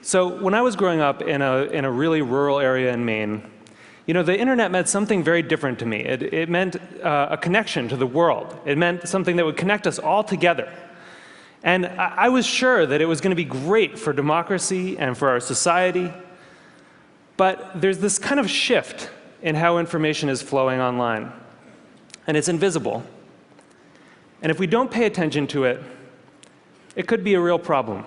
So when I was growing up in a really rural area in Maine, the internet meant something very different to me. It meant a connection to the world. It meant something that would connect us all together. And I was sure that it was going to be great for democracy and for our society. But there's this kind of shift in how information is flowing online. And it's invisible. And if we don't pay attention to it, it could be a real problem.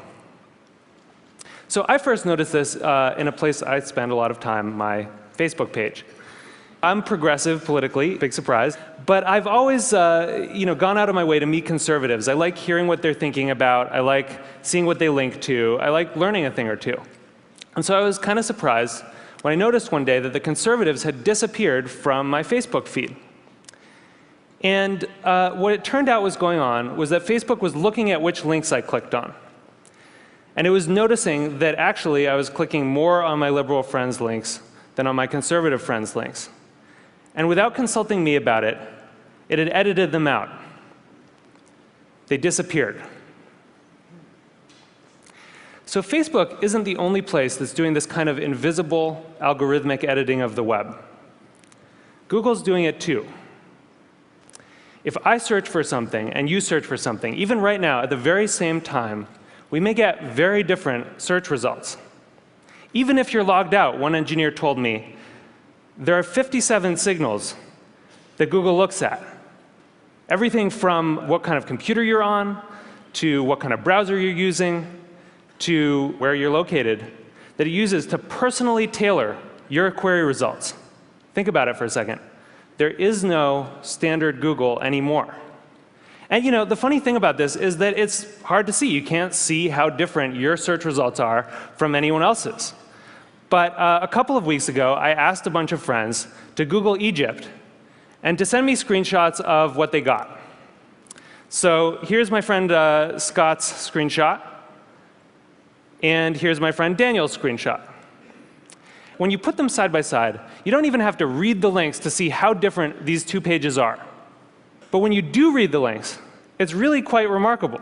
So I first noticed this in a place I spend a lot of time, my Facebook page. I'm progressive politically, big surprise, but I've always gone out of my way to meet conservatives. I like hearing what they're thinking about. I like seeing what they link to. I like learning a thing or two. And so I was kind of surprised when I noticed one day that the conservatives had disappeared from my Facebook feed. And what it turned out was going on was that Facebook was looking at which links I clicked on. And it was noticing that actually I was clicking more on my liberal friends' links than on my conservative friends' links. And without consulting me about it, it had edited them out. They disappeared. So Facebook isn't the only place that's doing this kind of invisible algorithmic editing of the web. Google's doing it too. If I search for something and you search for something, even right now at the very same time, we may get very different search results. Even if you're logged out, one engineer told me, there are 57 signals that Google looks at. Everything from what kind of computer you're on, to what kind of browser you're using, to where you're located, that it uses to personally tailor your query results. Think about it for a second. There is no standard Google anymore. And the funny thing about this is that it's hard to see. You can't see how different your search results are from anyone else's. But a couple of weeks ago, I asked a bunch of friends to Google Egypt and to send me screenshots of what they got. So here's my friend Scott's screenshot. And here's my friend Daniel's screenshot. When you put them side by side, you don't even have to read the links to see how different these two pages are. But when you do read the links, it's really quite remarkable.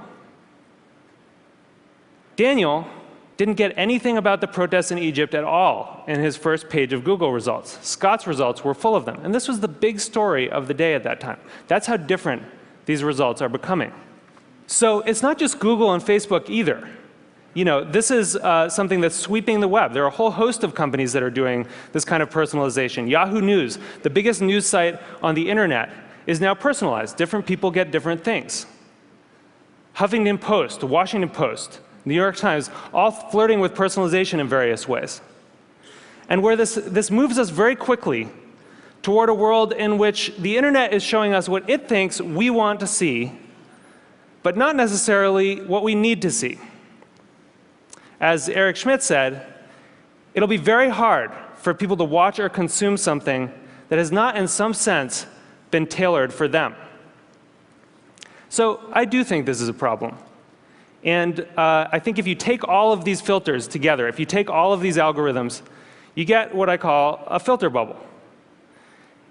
Daniel didn't get anything about the protests in Egypt at all in his first page of Google results. Scott's results were full of them. And this was the big story of the day at that time. That's how different these results are becoming. So it's not just Google and Facebook either. This is something that's sweeping the web. There are a whole host of companies that are doing this kind of personalization. Yahoo News, the biggest news site on the internet, is now personalized. Different people get different things. Huffington Post, the Washington Post, New York Times, all flirting with personalization in various ways. And where this moves us very quickly toward a world in which the internet is showing us what it thinks we want to see, but not necessarily what we need to see. As Eric Schmidt said, it'll be very hard for people to watch or consume something that has not, in some sense, been tailored for them. So I do think this is a problem. And I think if you take all of these filters together, if you take all of these algorithms, you get what I call a filter bubble.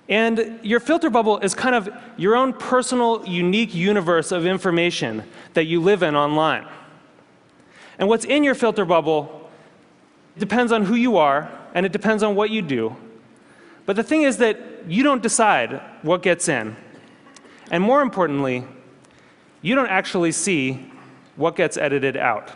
And your filter bubble is kind of your own personal, unique universe of information that you live in online. And what's in your filter bubble depends on who you are, and it depends on what you do. But the thing is that you don't decide what gets in. And more importantly, you don't actually see what gets edited out.